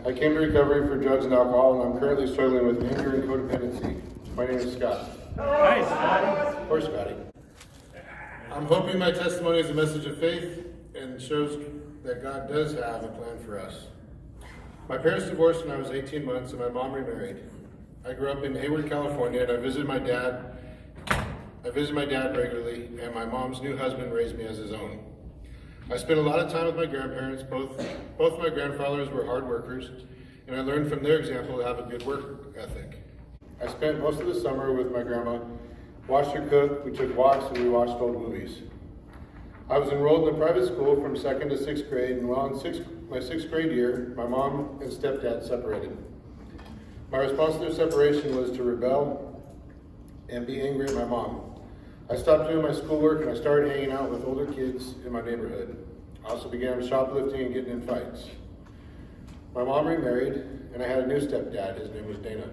I came to recovery for drugs and alcohol, and I'm currently struggling with anger and codependency. My name is Scott. Hi, Scotty. Or Scotty. I'm hoping my testimony is a message of faith and shows that God does have a plan for us. My parents divorced when I was 18 months, and my mom remarried. I grew up in Hayward, California, and I visited my dad regularly, and my mom's new husband raised me as his own. I spent a lot of time with my grandparents. Both my grandfathers were hard workers, and I learned from their example to have a good work ethic. I spent most of the summer with my grandma, watched her cook, we took walks, and we watched old movies. I was enrolled in a private school from 2nd to 6th grade, and while in my 6th grade year, my mom and stepdad separated. My response to their separation was to rebel and be angry at my mom. I stopped doing my schoolwork and I started hanging out with older kids in my neighborhood. I also began shoplifting and getting in fights. My mom remarried, and I had a new stepdad. His name was Dana.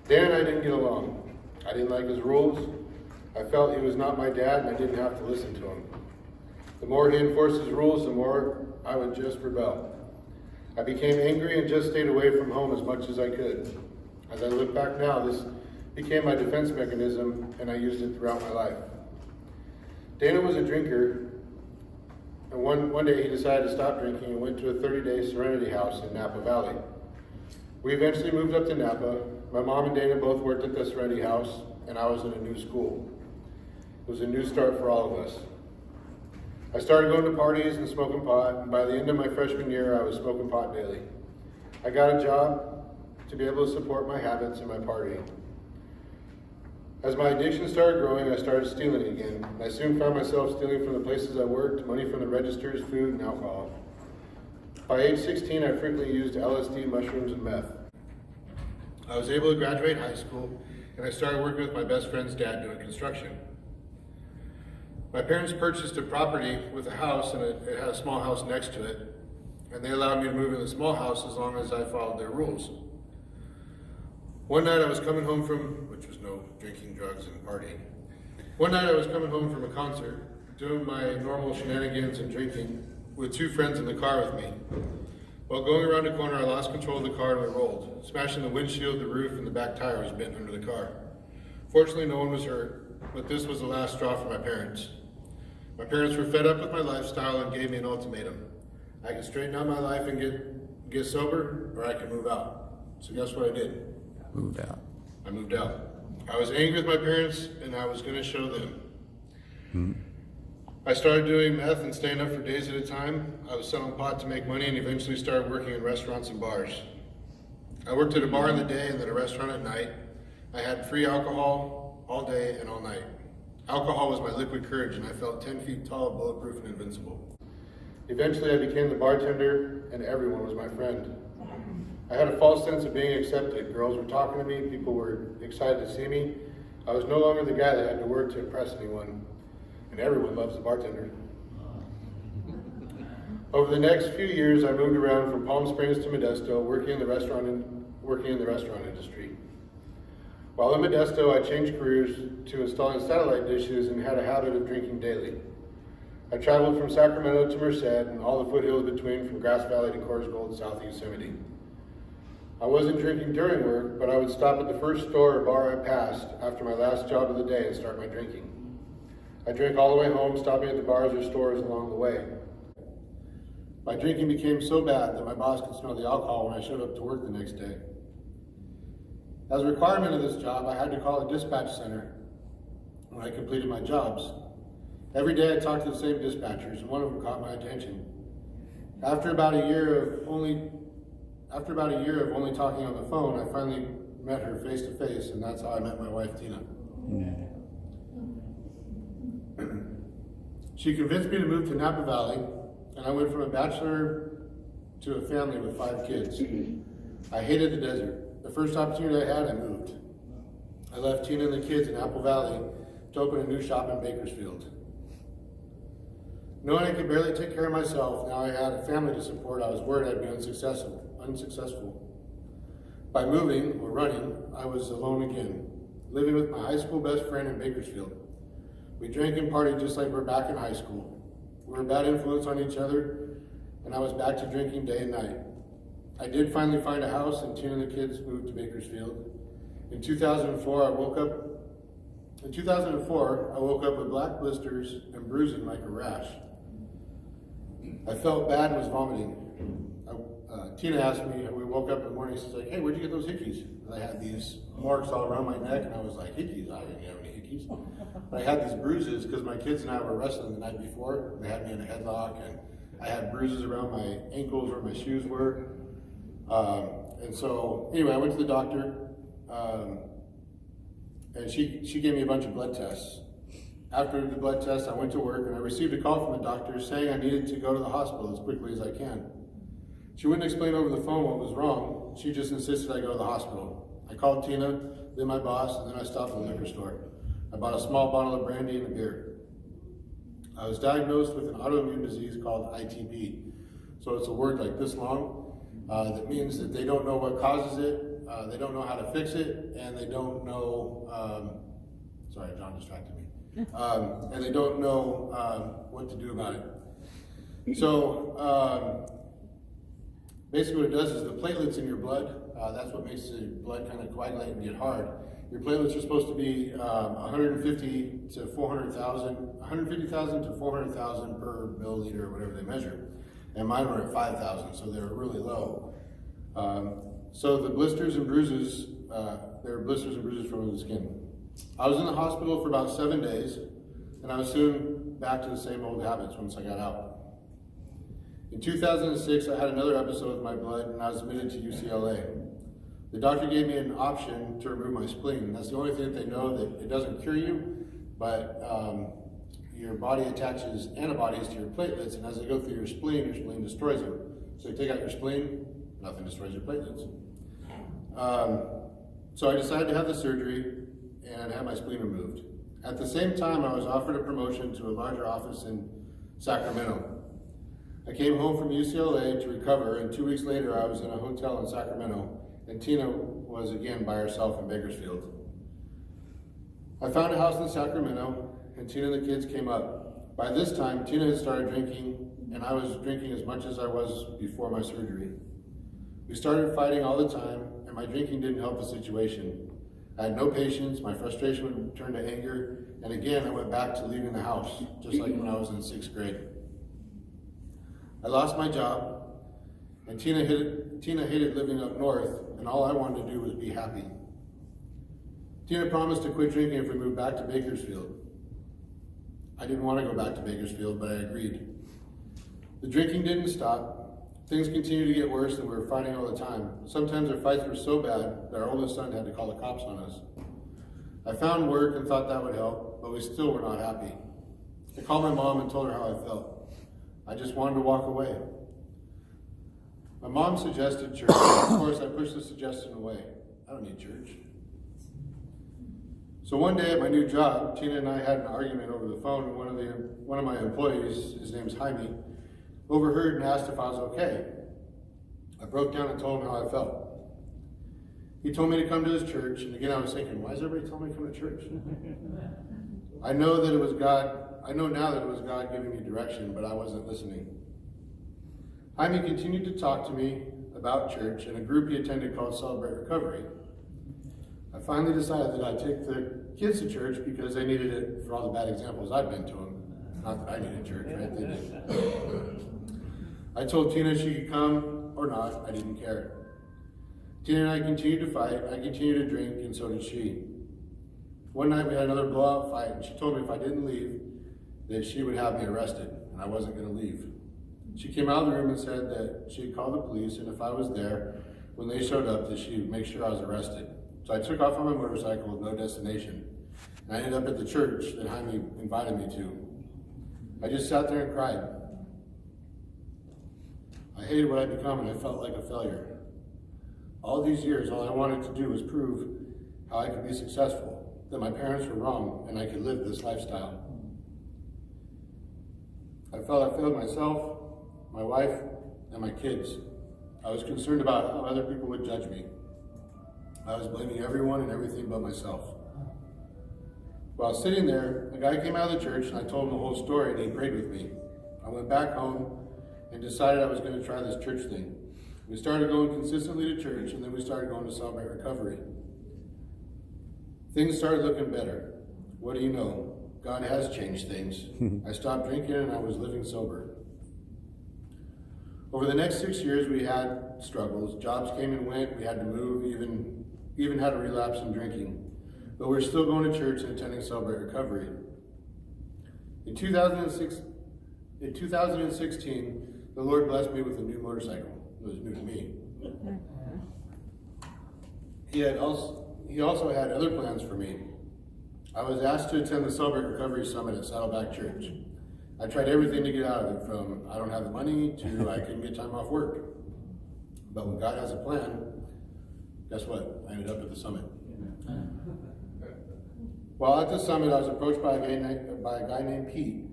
Dan and I didn't get along. I didn't like his rules. I felt he was not my dad and I didn't have to listen to him. The more he enforced his rules, the more I would just rebel. I became angry and just stayed away from home as much as I could. As I look back now, this became my defense mechanism, and I used it throughout my life. Dana was a drinker, and one day he decided to stop drinking and went to a 30-day Serenity house in Napa Valley. We eventually moved up to Napa. My mom and Dana both worked at the Serenity house, and I was in a new school. It was a new start for all of us. I started going to parties and smoking pot, and by the end of my freshman year, I was smoking pot daily. I got a job to be able to support my habits and my partying. As my addiction started growing, I started stealing again. I soon found myself stealing from the places I worked, money from the registers, food, and alcohol. By age 16, I frequently used LSD, mushrooms, and meth. I was able to graduate high school, and I started working with my best friend's dad doing construction. My parents purchased a property with a house, and it had a small house next to it, and they allowed me to move in the small house as long as I followed their rules. One night I was coming home from, which was no drinking, drugs, and partying. One night I was coming home from a concert, doing my normal shenanigans and drinking with two friends in the car with me. While going around a corner, I lost control of the car and we rolled, smashing the windshield, the roof, and the back tire was bent under the car. Fortunately, no one was hurt, but this was the last straw for my parents. My parents were fed up with my lifestyle and gave me an ultimatum. I could straighten out my life and get sober, or I could move out. So guess what I did? Moved out. I moved out. I was angry with my parents, and I was going to show them. I started doing meth and staying up for days at a time. I was selling pot to make money and eventually started working in restaurants and bars. I worked at a bar in the day and then a restaurant at night. I had free alcohol all day and all night. Alcohol was my liquid courage, and I felt 10 feet tall, bulletproof, and invincible. Eventually, I became the bartender, and everyone was my friend. I had a false sense of being accepted. Girls were talking to me, people were excited to see me. I was no longer the guy that had to work to impress anyone, and everyone loves the bartender. Over the next few years, I moved around from Palm Springs to Modesto, working in the restaurant industry. While in Modesto, I changed careers to installing satellite dishes and had a habit of drinking daily. I traveled from Sacramento to Merced and all the foothills between, from Grass Valley to Coors Gold, South Yosemite. I wasn't drinking during work, but I would stop at the first store or bar I passed after my last job of the day and start my drinking. I drank all the way home, stopping at the bars or stores along the way. My drinking became so bad that my boss could smell the alcohol when I showed up to work the next day. As a requirement of this job, I had to call a dispatch center when I completed my jobs. Every day I talked to the same dispatchers, and one of them caught my attention. After about a year of only talking on the phone, I finally met her face to face, and that's how I met my wife, Tina. She convinced me to move to Napa Valley, and I went from a bachelor to a family with 5 kids. I hated the desert. The first opportunity I had, I moved. I left Tina and the kids in Apple Valley to open a new shop in Bakersfield. Knowing I could barely take care of myself, now I had a family to support, I was worried I'd be unsuccessful. By moving, or running, I was alone again, living with my high school best friend in Bakersfield. We drank and partied just like we're back in high school. We were a bad influence on each other, and I was back to drinking day and night. I did finally find a house, and Tina and the kids moved to Bakersfield. In 2004, I woke up with black blisters and bruising like a rash. I felt bad and was vomiting. Tina asked me, we woke up in the morning, she's like, hey, where'd you get those hickeys? And I had these marks all around my neck, and I was like, hickeys? I didn't have any hickeys. But I had these bruises because my kids and I were wrestling the night before. They had me in a headlock, and I had bruises around my ankles where my shoes were. And so, anyway, I went to the doctor, and she gave me a bunch of blood tests. After the blood tests, I went to work, and I received a call from the doctor saying I needed to go to the hospital as quickly as I can. She wouldn't explain over the phone what was wrong. She just insisted I go to the hospital. I called Tina, then my boss, and then I stopped at the liquor store. I bought a small bottle of brandy and a beer. I was diagnosed with an autoimmune disease called ITP. So it's a word like this long that means that they don't know what causes it, they don't know how to fix it, and they don't know, sorry, John distracted me, and they don't know what to do about it. So basically what it does is the platelets in your blood, that's what makes the blood kind of coagulate and get hard. Your platelets are supposed to be 150,000 to 400,000 per milliliter, or whatever they measure. And mine were at 5,000, so they were really low. So the blisters and bruises, they were blisters and bruises from the skin. I was in the hospital for about 7 days, and I was soon back to the same old habits once I got out. In 2006, I had another episode with my blood, and I was admitted to UCLA. The doctor gave me an option to remove my spleen. That's the only thing that they know, that it doesn't cure you, but your body attaches antibodies to your platelets, and as they go through your spleen destroys them. So you take out your spleen, nothing destroys your platelets. So I decided to have the surgery and have my spleen removed. At the same time, I was offered a promotion to a larger office in Sacramento. I came home from UCLA to recover, and 2 weeks later I was in a hotel in Sacramento, and Tina was again by herself in Bakersfield. I found a house in Sacramento, and Tina and the kids came up. By this time, Tina had started drinking, and I was drinking as much as I was before my surgery. We started fighting all the time, and my drinking didn't help the situation. I had no patience, my frustration would turn to anger, and again I went back to leaving the house, just like when I was in 6th grade. I lost my job, and Tina hated living up north, and all I wanted to do was be happy. Tina promised to quit drinking if we moved back to Bakersfield. I didn't want to go back to Bakersfield, but I agreed. The drinking didn't stop. Things continued to get worse, and we were fighting all the time. Sometimes our fights were so bad that our oldest son had to call the cops on us. I found work and thought that would help, but we still were not happy. I called my mom and told her how I felt. I just wanted to walk away. My mom suggested church. Of course, I pushed the suggestion away. I don't need church. So one day at my new job, Tina and I had an argument over the phone, and one of my employees, his name's Jaime, overheard and asked if I was okay. I broke down and told him how I felt. He told me to come to his church, and again I was thinking, why is everybody telling me to come to church? I know now that it was God giving me direction, but I wasn't listening. Jaime continued to talk to me about church and a group he attended called Celebrate Recovery. I finally decided that I'd take the kids to church because they needed it for all the bad examples I'd been to them. Not that I needed church, right? They did. I told Tina she could come or not, I didn't care. Tina and I continued to fight, I continued to drink, and so did she. One night we had another blowout fight, and she told me if I didn't leave, that she would have me arrested, and I wasn't going to leave. She came out of the room and said that she had called the police, and if I was there, when they showed up, that she would make sure I was arrested. So I took off on my motorcycle with no destination, and I ended up at the church that Jaime invited me to. I just sat there and cried. I hated what I'd become, and I felt like a failure. All these years, all I wanted to do was prove how I could be successful, that my parents were wrong, and I could live this lifestyle. I felt I failed myself, my wife, and my kids. I was concerned about how other people would judge me. I was blaming everyone and everything but myself. While sitting there, a guy came out of the church, and I told him the whole story, and he prayed with me. I went back home and decided I was going to try this church thing. We started going consistently to church, and then we started going to Celebrate Recovery. Things started looking better. What do you know? God has changed things. I stopped drinking and I was living sober. Over the next 6 years, we had struggles. Jobs came and went. We had to move, even had a relapse in drinking. But we're still going to church and attending Celebrate Recovery. In 2016, the Lord blessed me with a new motorcycle. It was new to me. He also had other plans for me. I was asked to attend the Celebrate Recovery Summit at Saddleback Church. I tried everything to get out of it, from I don't have the money to I couldn't get time off work. But when God has a plan, guess what? I ended up at the summit. While at the summit, I was approached by a guy named Pete.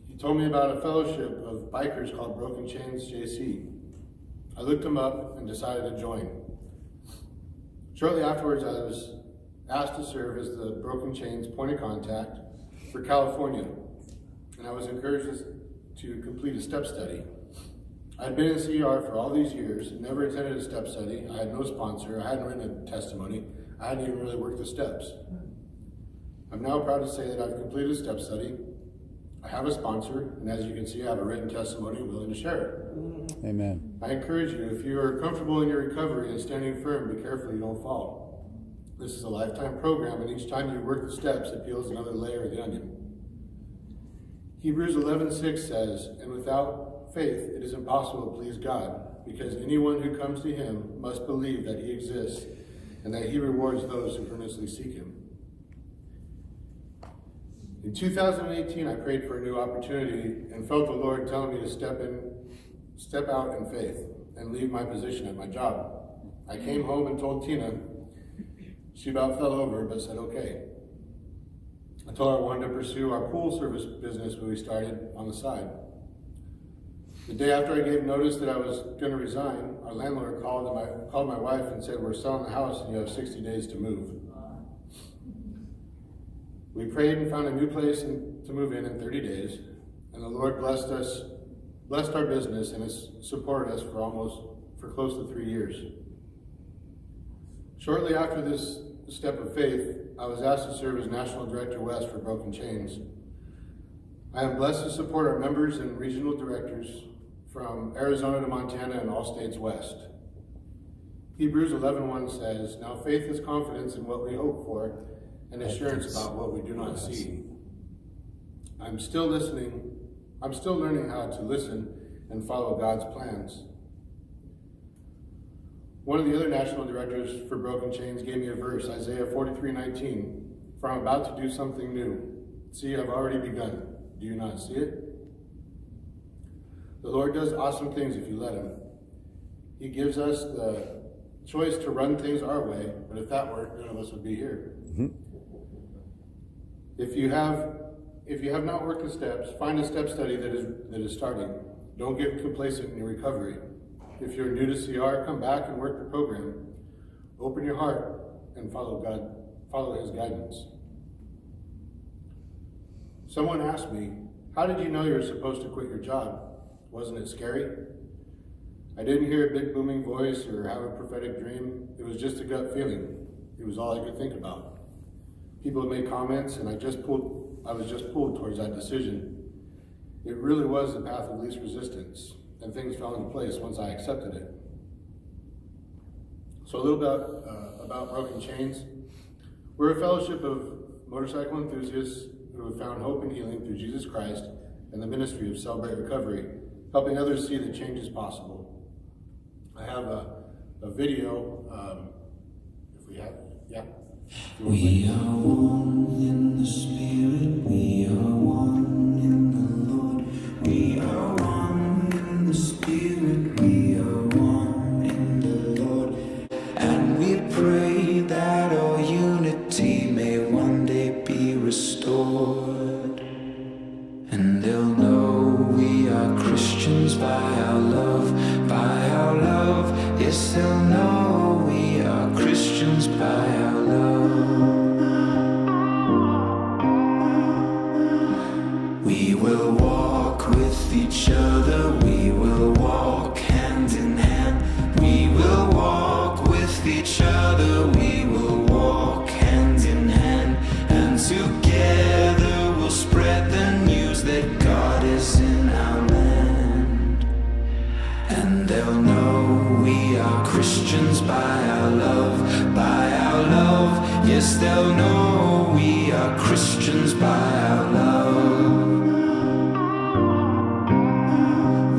He told me about a fellowship of bikers called Broken Chains JC. I looked him up and decided to join. Shortly afterwards, I was asked to serve as the Broken Chains point of contact for California, and I was encouraged to complete a step study. I had been in CR for all these years, never attended a step study. I had no sponsor. I hadn't written a testimony. I hadn't even really worked the steps. I'm now proud to say that I've completed a step study. I have a sponsor, and as you can see, I have a written testimony and willing to share it. Amen. I encourage you, if you are comfortable in your recovery and standing firm, be careful you don't fall. This is a lifetime program, and each time you work the steps, it peels another layer of the onion. Hebrews 11:6 says, "And without faith it is impossible to please God, because anyone who comes to him must believe that he exists, and that he rewards those who earnestly seek him." In 2018, I prayed for a new opportunity and felt the Lord telling me to step out in faith and leave my position at my job. I came home and told Tina. She about fell over, but said okay. I told her I wanted to pursue our pool service business we started on the side. The day after I gave notice that I was going to resign, our landlord called my wife and said, "We're selling the house and you have 60 days to move." We prayed and found a new place to move in 30 days, and the Lord blessed our business and has supported us for close to 3 years. Shortly after this step of faith, I was asked to serve as National Director West for Broken Chains. I am blessed to support our members and regional directors from Arizona to Montana and all states west. Hebrews 11:1 says, "Now faith is confidence in what we hope for and assurance about what we do not see." I'm still learning how to listen and follow God's plans. One of the other national directors for Broken Chains gave me a verse, Isaiah 43:19, "For I'm about to do something new. See, I've already begun. Do you not see it?" The Lord does awesome things if you let him. He gives us the choice to run things our way, but if that worked, none of us would be here. Mm-hmm. If you have not worked the steps, find a step study that is starting. Don't get complacent in your recovery. If you're new to CR, come back and work the program. Open your heart and follow his guidance. Someone asked me, "How did you know you were supposed to quit your job? Wasn't it scary?" I didn't hear a big booming voice or have a prophetic dream. It was just a gut feeling. It was all I could think about. People had made comments, and I was just pulled towards that decision. It really was the path of least resistance, and things fell into place once I accepted it. So a little bit about Broken Chains. We're a fellowship of motorcycle enthusiasts who have found hope and healing through Jesus Christ and the ministry of Celebrate Recovery, helping others see that change is possible. I have a video, if we have it, yeah. We are one in the Spirit, we are one in the Lord. We are one in the Spirit, we are one in the Lord. And we pray that our unity may one day be restored. And they'll know we are Christians by our love, by our love. Yes, they'll know we are Christians by our love. We will walk with each other, we will walk hand in hand. and they'll know we are Christians by our love, by our love. Yes, they'll know we are Christians by our love.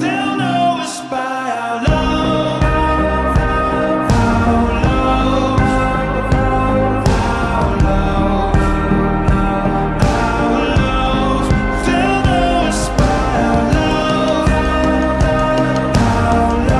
They'll know us by our love, our love, our love, our love. They'll know us by our love, our love, our love.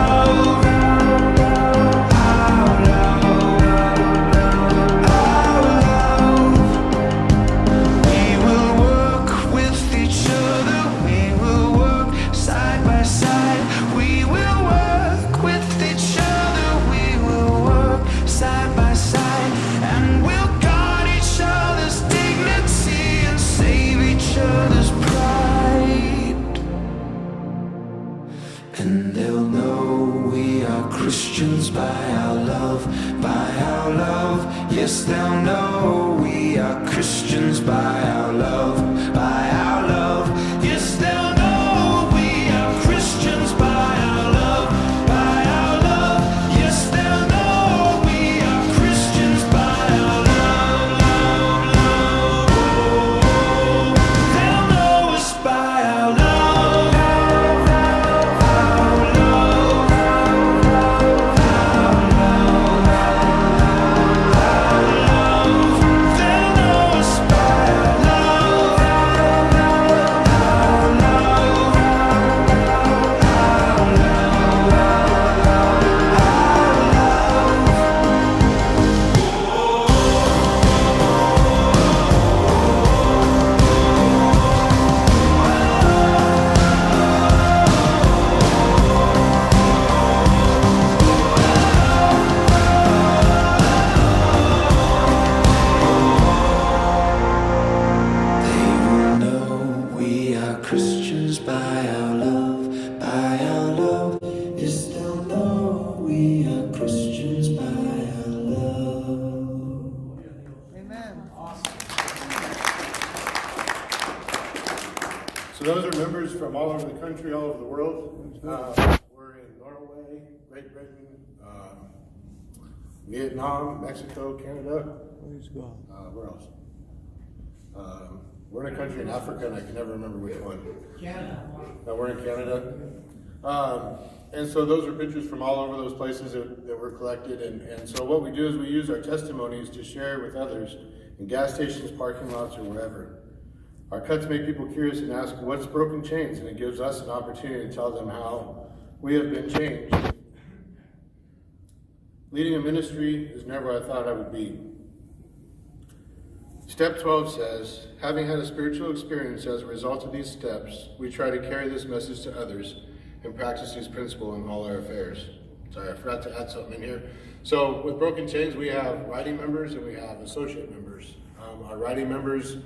We will work with each other. We will work side by side. We will work with each other. We will work side by side. And we'll guard each other's dignity and save each other's pride. And they'll know we are Christians by our love, by our love. Yes, they'll know we are Christians by our love, by our love. Yes, they'll know we are Christians by our love, by our love. Yes, they'll know we are Christians by our love, love, love. They'll know us by our love, our love, our love, our love. They'll know us by our love, our love, our love, our They will know we are Christians by our love, by our love. Yes, they'll know we are Christians by our love. So those are members from all over the country, all over the world. We're in Norway, Great Britain, Vietnam, Mexico, Canada. Where else? We're in a country in Africa, and I can never remember which one. Canada. We're in Canada. And so those are pictures from all over those places that were collected. And so what we do is we use our testimonies to share with others in gas stations, parking lots, or wherever. Our cuts make people curious and ask, what's broken chains? And it gives us an opportunity to tell them how we have been changed. Leading a ministry is never what I thought I would be. Step 12 says, having had a spiritual experience as a result of these steps, we try to carry this message to others and practice these principles in all our affairs. Sorry, I forgot to add something in here. So with Broken Chains, we have writing members and we have associate members. Our writing members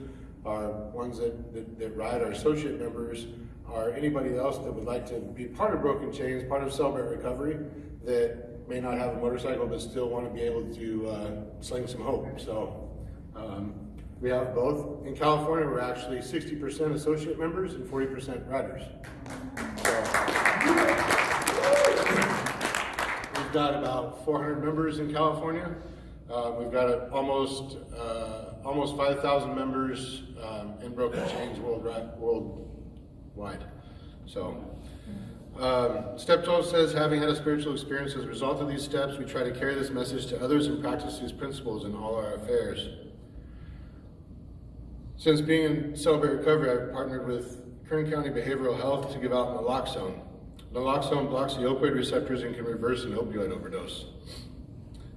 are ones that write. Our associate members are anybody else that would like to be part of Broken Chains, part of Celebrate Recovery, that may not have a motorcycle but still want to be able to sling some hope. So we have both. In California, we're actually 60% associate members and 40% riders. So we've got about 400 members in California. We've got almost 5,000 members in Broken Chains worldwide. So step 12 says, having had a spiritual experience as a result of these steps, we try to carry this message to others and practice these principles in all our affairs. Since being in Celebrate Recovery, I've partnered with Kern County Behavioral Health to give out naloxone. Naloxone blocks the opioid receptors and can reverse an opioid overdose.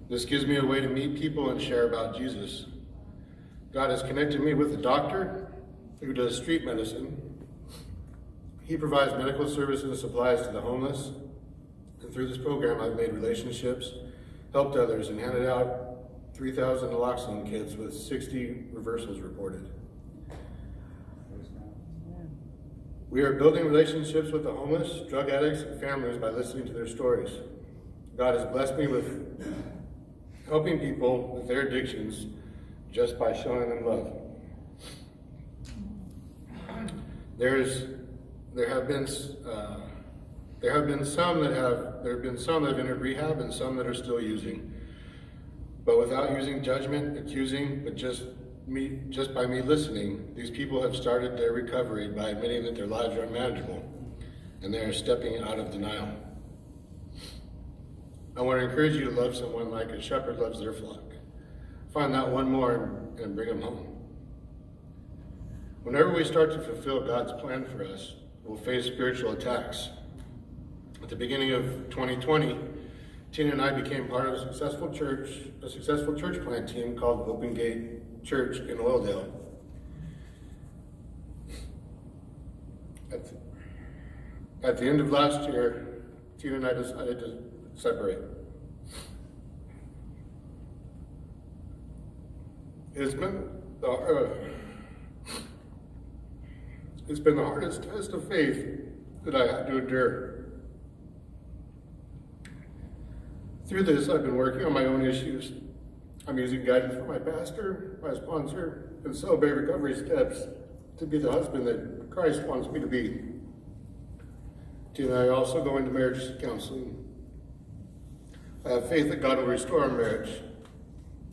This gives me a way to meet people and share about Jesus. God has connected me with a doctor who does street medicine. He provides medical services and supplies to the homeless. And through this program, I've made relationships, helped others, and handed out 3,000 naloxone kits with 60 reversals reported. We are building relationships with the homeless, drug addicts, and families by listening to their stories. God has blessed me with helping people with their addictions just by showing them love. There have been There have been some that have entered rehab and some that are still using. But without using judgment, accusing, but just by me listening, these people have started their recovery by admitting that their lives are unmanageable and they are stepping out of denial. I want to encourage you to love someone like a shepherd loves their flock. Find that one more and bring them home. Whenever we start to fulfill God's plan for us, we'll face spiritual attacks. At the beginning of 2020, Tina and I became part of a successful church plant team called Open Gate Church in Oildale. At the end of last year, Tina and I decided to separate. It's been the hardest test of faith that I had to endure. Through this, I've been working on my own issues. I'm using guidance from my pastor, my sponsor, and Celebrate Recovery Steps to be the husband that Christ wants me to be. Tina and I also go into marriage counseling. I have faith that God will restore our marriage.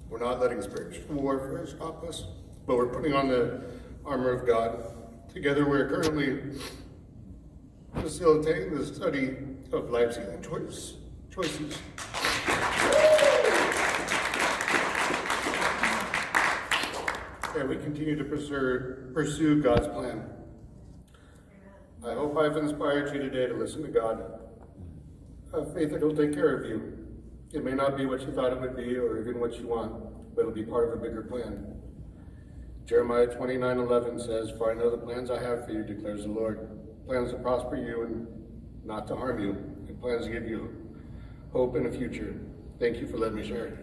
We're not letting spiritual warfare stop us, but we're putting on the armor of God. Together, we're currently facilitating the study of life-healing choices. And we continue to pursue God's plan. I hope I've inspired you today to listen to God. Have faith that He'll take care of you. It may not be what you thought it would be or even what you want, but it'll be part of a bigger plan. Jeremiah 29:11 says, "For I know the plans I have for you, declares the Lord, plans to prosper you and not to harm you, and plans to give you hope in the future." Thank you for letting me share.